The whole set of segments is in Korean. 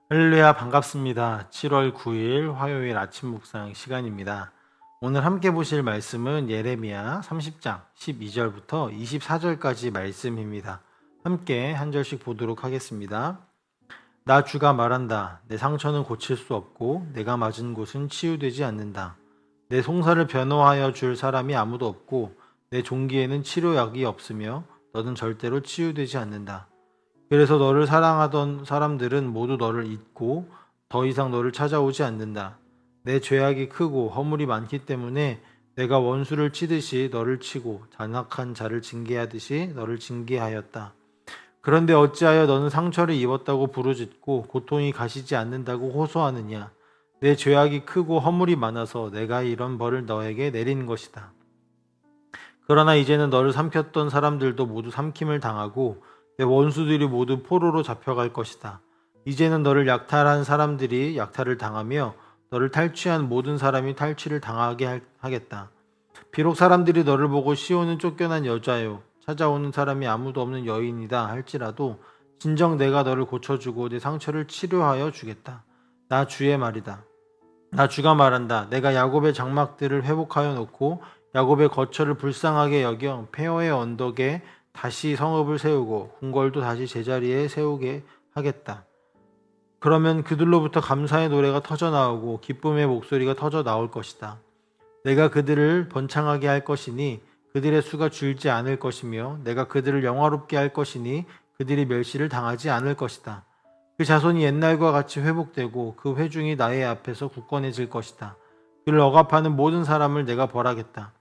할렐루야, 반갑습니다. 7월 9일 화요일 아침 묵상 시간입니다. 오늘 함께 보실 말씀은 예레미야 30장 12절부터 24절까지 말씀입니다. 함께 한 절씩 보도록 하겠습니다. 나 주가 말한다. 내 상처는 고칠 수 없고 내가 맞은 곳은 치유되지 않는다. 내 송사를 변호하여 줄 사람이 아무도 없고 내 종기에는 치료약이 없으며 너는 절대로 치유되지 않는다. 그래서 너를 사랑하던 사람들은 모두 너를 잊고 더 이상 너를 찾아오지 않는다. 내 죄악이 크고 허물이 많기 때문에 내가 원수를 치듯이 너를 치고 잔악한 자를 징계하듯이 너를 징계하였다. 그런데 어찌하여 너는 상처를 입었다고 부르짖고 고통이 가시지 않는다고 호소하느냐? 내 죄악이 크고 허물이 많아서 내가 이런 벌을 너에게 내린 것이다. 그러나 이제는 너를 삼켰던 사람들도 모두 삼킴을 당하고 내 원수들이 모두 포로로 잡혀갈 것이다. 이제는 너를 약탈한 사람들이 약탈을 당하며 너를 탈취한 모든 사람이 탈취를 당하게 하겠다. 비록 사람들이 너를 보고 시온은 쫓겨난 여자요 찾아오는 사람이 아무도 없는 여인이다 할지라도 진정 내가 너를 고쳐주고 내 상처를 치료하여 주겠다. 나 주의 말이다. 나 주가 말한다. 내가 야곱의 장막들을 회복하여 놓고 야곱의 거처를 불쌍하게 여겨 페어의 언덕에 다시 성읍을 세우고 궁궐도 다시 제자리에 세우게 하겠다. 그러면 그들로부터 감사의 노래가 터져 나오고 기쁨의 목소리가 터져 나올 것이다. 내가 그들을 번창하게 할 것이니 그들의 수가 줄지 않을 것이며 내가 그들을 영화롭게 할 것이니 그들이 멸시를 당하지 않을 것이다. 그 자손이 옛날과 같이 회복되고 그 회중이 나의 앞에서 굳건해질 것이다. 그를 억압하는 모든 사람을 내가 벌하겠다.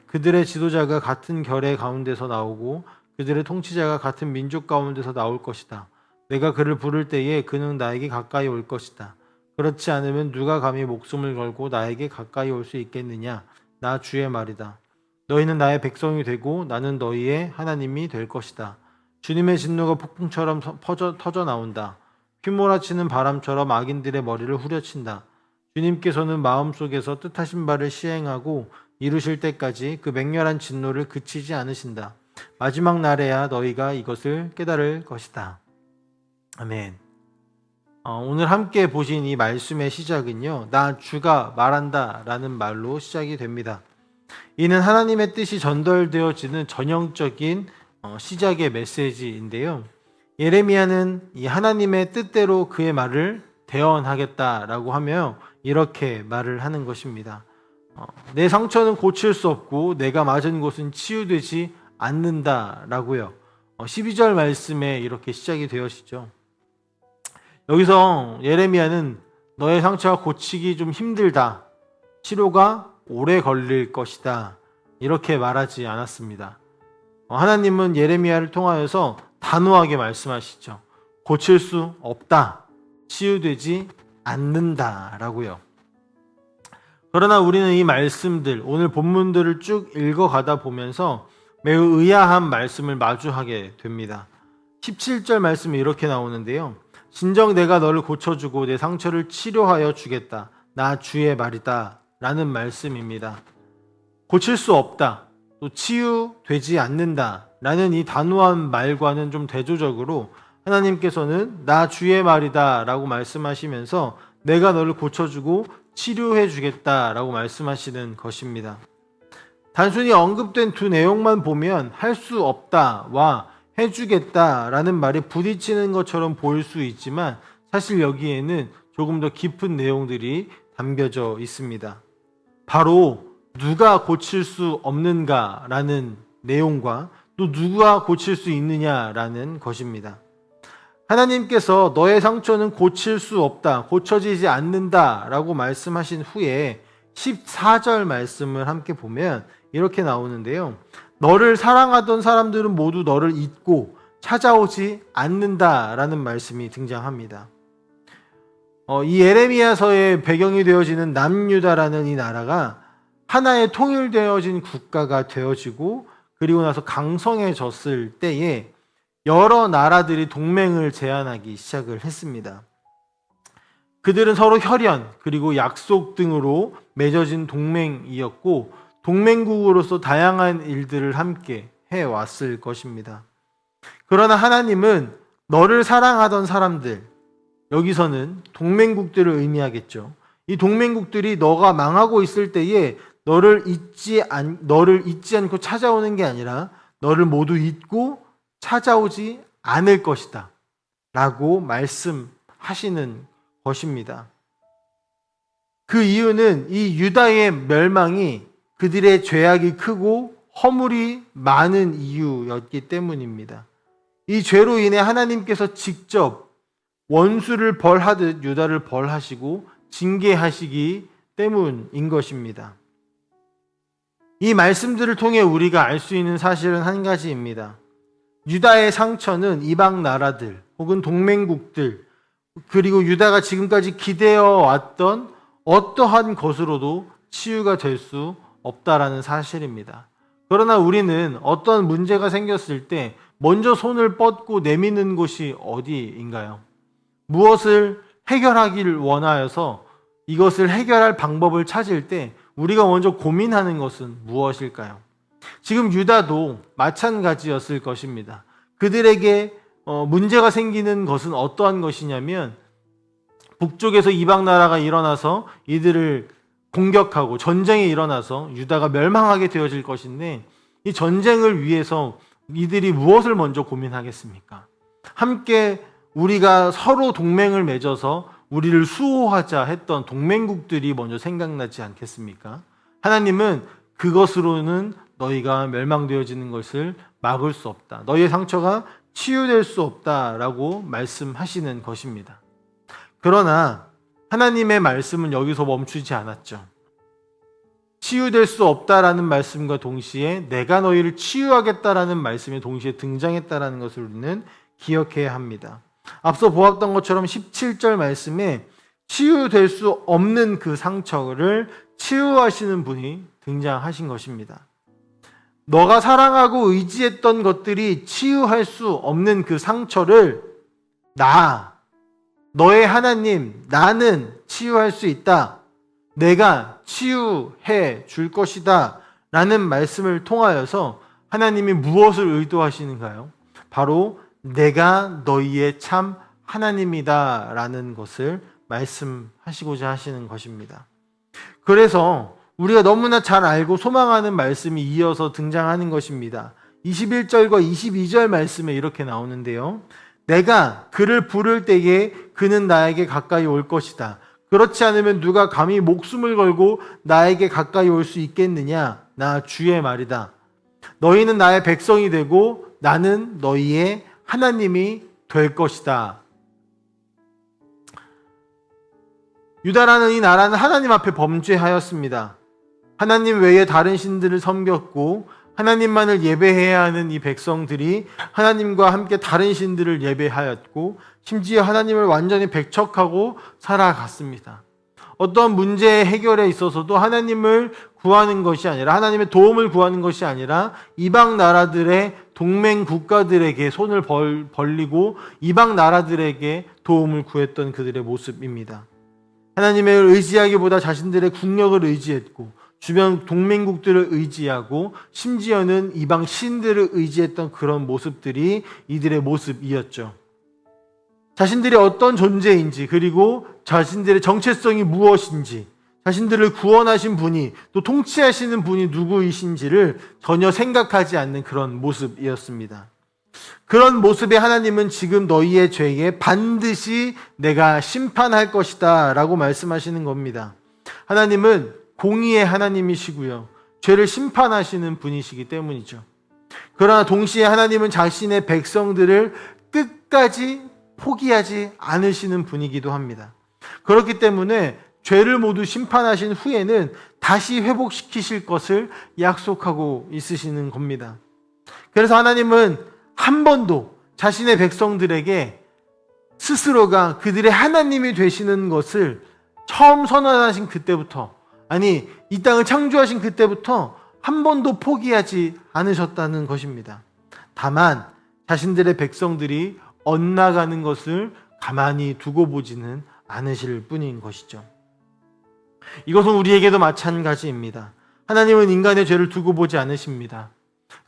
그들의 지도자가 같은 결의 가운데서 나오고 그들의 통치자가 같은 민족 가운데서 나올 것이다. 내가 그를 부를 때에 그는 나에게 가까이 올 것이다. 그렇지 않으면 누가 감히 목숨을 걸고 나에게 가까이 올 수 있겠느냐? 나 주의 말이다. 너희는 나의 백성이 되고 나는 너희의 하나님이 될 것이다. 주님의 진노가 폭풍처럼 터져 나온다. 휘몰아치는 바람처럼 악인들의 머리를 후려친다. 주님께서는 마음속에서 뜻하신 바를 시행하고 이루실 때까지 그 맹렬한 진노를 그치지 않으신다. 마지막 날에야 너희가 이것을 깨달을 것이다. 아멘. 오늘 함께 보신 이 말씀의 시작은요, 나 주가 말한다 라는 말로 시작이 됩니다. 이는 하나님의 뜻이 전달되어지는 전형적인 시작의 메시지인데요. 예레미야는 이 하나님의 뜻대로 그의 말을 대언하겠다라고 하며 이렇게 말을 하는 것입니다. 내 상처는 고칠 수 없고 내가 맞은 곳은 치유되지 않는다라고요. 12절 말씀에 이렇게 시작이 되어지죠. 여기서 예레미야는 너의 상처가 고치기 좀 힘들다. 치료가 오래 걸릴 것이다. 이렇게 말하지 않았습니다. 하나님은 예레미야를 통하여서 단호하게 말씀하시죠. 고칠 수 없다. 치유되지 않는다라고요. 그러나 우리는 이 말씀들, 오늘 본문들을 쭉 읽어가다 보면서 매우 의아한 말씀을 마주하게 됩니다. 17절 말씀이 이렇게 나오는데요. 진정 내가 너를 고쳐주고 내 상처를 치료하여 주겠다. 나 주의 말이다. 라는 말씀입니다. 고칠 수 없다. 또 치유되지 않는다. 라는 이 단호한 말과는 좀 대조적으로 하나님께서는 나 주의 말이다. 라고 말씀하시면서 내가 너를 고쳐주고 치료해 주겠다. 라고 말씀하시는 것입니다. 단순히 언급된 두 내용만 보면 할 수 없다와 해주겠다라는 말이 부딪히는 것처럼 보일 수 있지만 사실 여기에는 조금 더 깊은 내용들이 담겨져 있습니다. 바로 누가 고칠 수 없는가라는 내용과 또 누가 고칠 수 있느냐라는 것입니다. 하나님께서 너의 상처는 고칠 수 없다, 고쳐지지 않는다라고 말씀하신 후에 14절 말씀을 함께 보면 이렇게 나오는데요. 너를 사랑하던 사람들은 모두 너를 잊고 찾아오지 않는다라는 말씀이 등장합니다. 이 예레미야서의 배경이 되어지는 남유다라는 이 나라가 하나의 통일되어진 국가가 되어지고 그리고 나서 강성해졌을 때에 여러 나라들이 동맹을 제안하기 시작을 했습니다. 그들은 서로 혈연 그리고 약속 등으로 맺어진 동맹이었고 동맹국으로서 다양한 일들을 함께 해왔을 것입니다. 그러나 하나님은 너를 사랑하던 사람들, 여기서는 동맹국들을 의미하겠죠. 이 동맹국들이 너가 망하고 있을 때에 너를 잊지 않고 찾아오는 게 아니라 너를 모두 잊고 찾아오지 않을 것이다 라고 말씀하시는 것입니다. 그 이유는 이 유다의 멸망이 그들의 죄악이 크고 허물이 많은 이유였기 때문입니다. 이 죄로 인해 하나님께서 직접 원수를 벌하듯 유다를 벌하시고 징계하시기 때문인 것입니다. 이 말씀들을 통해 우리가 알 수 있는 사실은 한 가지입니다. 유다의 상처는 이방 나라들 혹은 동맹국들 그리고 유다가 지금까지 기대어 왔던 어떠한 것으로도 치유가 될 수 없다라는 사실입니다. 그러나 우리는 어떤 문제가 생겼을 때 먼저 손을 뻗고 내미는 곳이 어디인가요? 무엇을 해결하기를 원하여서 이것을 해결할 방법을 찾을 때 우리가 먼저 고민하는 것은 무엇일까요? 지금 유다도 마찬가지였을 것입니다. 그들에게 문제가 생기는 것은 어떠한 것이냐면 북쪽에서 이방 나라가 일어나서 이들을 공격하고 전쟁이 일어나서 유다가 멸망하게 되어질 것인데 이 전쟁을 위해서 이들이 무엇을 먼저 고민하겠습니까? 함께 우리가 서로 동맹을 맺어서 우리를 수호하자 했던 동맹국들이 먼저 생각나지 않겠습니까? 하나님은 그것으로는 너희가 멸망되어지는 것을 막을 수 없다. 너희의 상처가 치유될 수 없다라고 말씀하시는 것입니다. 그러나 하나님의 말씀은 여기서 멈추지 않았죠. 치유될 수 없다라는 말씀과 동시에 내가 너희를 치유하겠다라는 말씀이 동시에 등장했다라는 것을 우리는 기억해야 합니다. 앞서 보았던 것처럼 17절 말씀에 치유될 수 없는 그 상처를 치유하시는 분이 등장하신 것입니다. 너가 사랑하고 의지했던 것들이 치유할 수 없는 그 상처를 너의 하나님, 나는 치유할 수 있다. 내가 치유해 줄 것이다. 라는 말씀을 통하여서 하나님이 무엇을 의도하시는가요? 바로 내가 너희의 참 하나님이다. 라는 것을 말씀하시고자 하시는 것입니다. 그래서 우리가 너무나 잘 알고 소망하는 말씀이 이어서 등장하는 것입니다. 21절과 22절 말씀에 이렇게 나오는데요. 내가 그를 부를 때에 그는 나에게 가까이 올 것이다. 그렇지 않으면 누가 감히 목숨을 걸고 나에게 가까이 올 수 있겠느냐? 나 주의 말이다. 너희는 나의 백성이 되고 나는 너희의 하나님이 될 것이다. 유다라는 이 나라는 하나님 앞에 범죄하였습니다. 하나님 외에 다른 신들을 섬겼고 하나님만을 예배해야 하는 이 백성들이 하나님과 함께 다른 신들을 예배하였고 심지어 하나님을 완전히 배척하고 살아갔습니다. 어떤 문제의 해결에 있어서도 하나님을 구하는 것이 아니라 하나님의 도움을 구하는 것이 아니라 이방 나라들의 동맹 국가들에게 손을 벌리고 이방 나라들에게 도움을 구했던 그들의 모습입니다. 하나님을 의지하기보다 자신들의 국력을 의지했고 주변 동맹국들을 의지하고 심지어는 이방 신들을 의지했던 그런 모습들이 이들의 모습이었죠. 자신들이 어떤 존재인지 그리고 자신들의 정체성이 무엇인지 자신들을 구원하신 분이 또 통치하시는 분이 누구이신지를 전혀 생각하지 않는 그런 모습이었습니다. 그런 모습의 하나님은 지금 너희의 죄에 반드시 내가 심판할 것이다 라고 말씀하시는 겁니다. 하나님은 공의의 하나님이시고요. 죄를 심판하시는 분이시기 때문이죠. 그러나 동시에 하나님은 자신의 백성들을 끝까지 포기하지 않으시는 분이기도 합니다. 그렇기 때문에 죄를 모두 심판하신 후에는 다시 회복시키실 것을 약속하고 있으시는 겁니다. 그래서 하나님은 한 번도 자신의 백성들에게 스스로가 그들의 하나님이 되시는 것을 처음 선언하신 그때부터 이 땅을 창조하신 그때부터 한 번도 포기하지 않으셨다는 것입니다. 다만 자신들의 백성들이 엇나가는 것을 가만히 두고 보지는 않으실 뿐인 것이죠. 이것은 우리에게도 마찬가지입니다. 하나님은 인간의 죄를 두고 보지 않으십니다.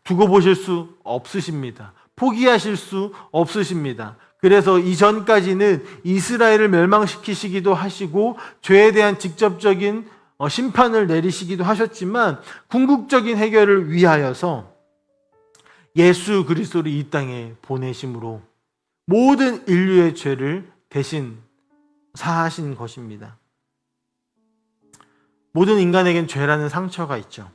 두고 보실 수 없으십니다. 포기하실 수 없으십니다. 그래서 이전까지는 이스라엘을 멸망시키시기도 하시고 죄에 대한 직접적인 심판을 내리시기도 하셨지만 궁극적인 해결을 위하여서 예수 그리스도를 이 땅에 보내심으로 모든 인류의 죄를 대신 사하신 것입니다. 모든 인간에겐 죄라는 상처가 있죠.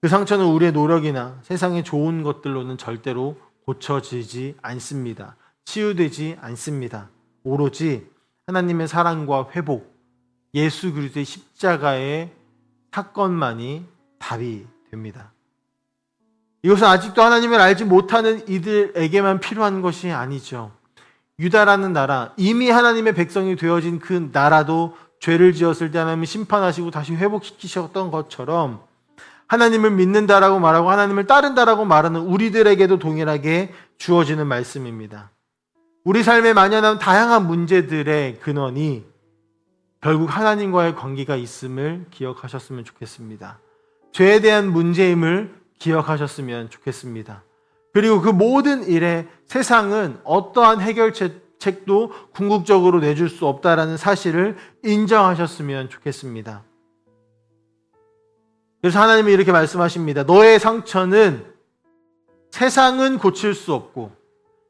그 상처는 우리의 노력이나 세상의 좋은 것들로는 절대로 고쳐지지 않습니다. 치유되지 않습니다. 오로지 하나님의 사랑과 회복, 예수 그리스도의 십자가의 사건만이 답이 됩니다. 이것은 아직도 하나님을 알지 못하는 이들에게만 필요한 것이 아니죠. 유다라는 나라, 이미 하나님의 백성이 되어진 그 나라도 죄를 지었을 때 하나님이 심판하시고 다시 회복시키셨던 것처럼 하나님을 믿는다라고 말하고 하나님을 따른다라고 말하는 우리들에게도 동일하게 주어지는 말씀입니다. 우리 삶에 만연한 다양한 문제들의 근원이 결국 하나님과의 관계가 있음을 기억하셨으면 좋겠습니다. 죄에 대한 문제임을 기억하셨으면 좋겠습니다. 그리고 그 모든 일에 세상은 어떠한 해결책도 궁극적으로 내줄 수 없다라는 사실을 인정하셨으면 좋겠습니다. 그래서 하나님이 이렇게 말씀하십니다. 너의 상처는 세상은 고칠 수 없고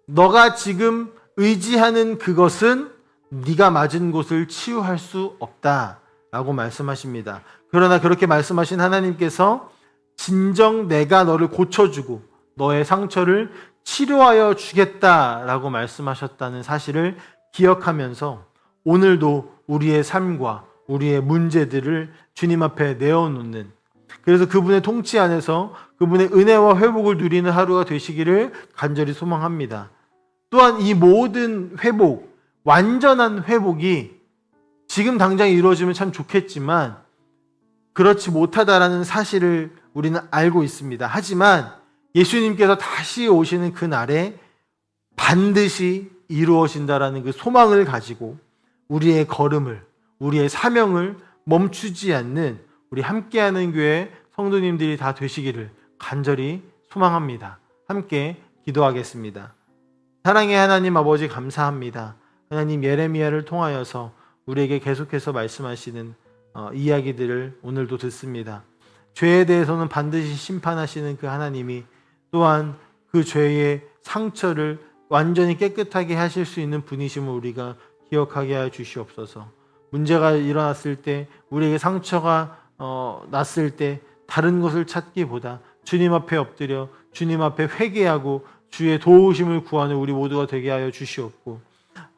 너가 지금 의지하는 그것은 네가 맞은 곳을 치유할 수 없다라고 말씀하십니다. 그러나 그렇게 말씀하신 하나님께서 진정 내가 너를 고쳐주고 너의 상처를 치료하여 주겠다라고 말씀하셨다는 사실을 기억하면서 오늘도 우리의 삶과 우리의 문제들을 주님 앞에 내어놓는, 그래서 그분의 통치 안에서 그분의 은혜와 회복을 누리는 하루가 되시기를 간절히 소망합니다. 또한 이 모든 회복, 완전한 회복이 지금 당장 이루어지면 참 좋겠지만 그렇지 못하다라는 사실을 우리는 알고 있습니다. 하지만 예수님께서 다시 오시는 그 날에 반드시 이루어진다라는 그 소망을 가지고 우리의 걸음을, 우리의 사명을 멈추지 않는 우리 함께하는 교회 성도님들이 다 되시기를 간절히 소망합니다. 함께 기도하겠습니다. 사랑의 하나님 아버지 감사합니다. 하나님 예레미야를 통하여서 우리에게 계속해서 말씀하시는 이야기들을 오늘도 듣습니다. 죄에 대해서는 반드시 심판하시는 그 하나님이 또한 그 죄의 상처를 완전히 깨끗하게 하실 수 있는 분이심을 우리가 기억하게 하여 주시옵소서. 문제가 일어났을 때, 우리에게 상처가 났을 때 다른 것을 찾기보다 주님 앞에 엎드려 주님 앞에 회개하고 주의 도우심을 구하는 우리 모두가 되게 하여 주시옵고,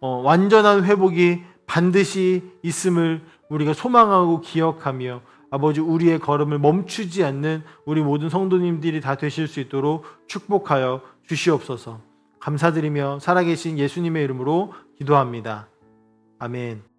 완전한 회복이 반드시 있음을 우리가 소망하고 기억하며 아버지 우리의 걸음을 멈추지 않는 우리 모든 성도님들이 다 되실 수 있도록 축복하여 주시옵소서. 감사드리며 살아계신 예수님의 이름으로 기도합니다. 아멘.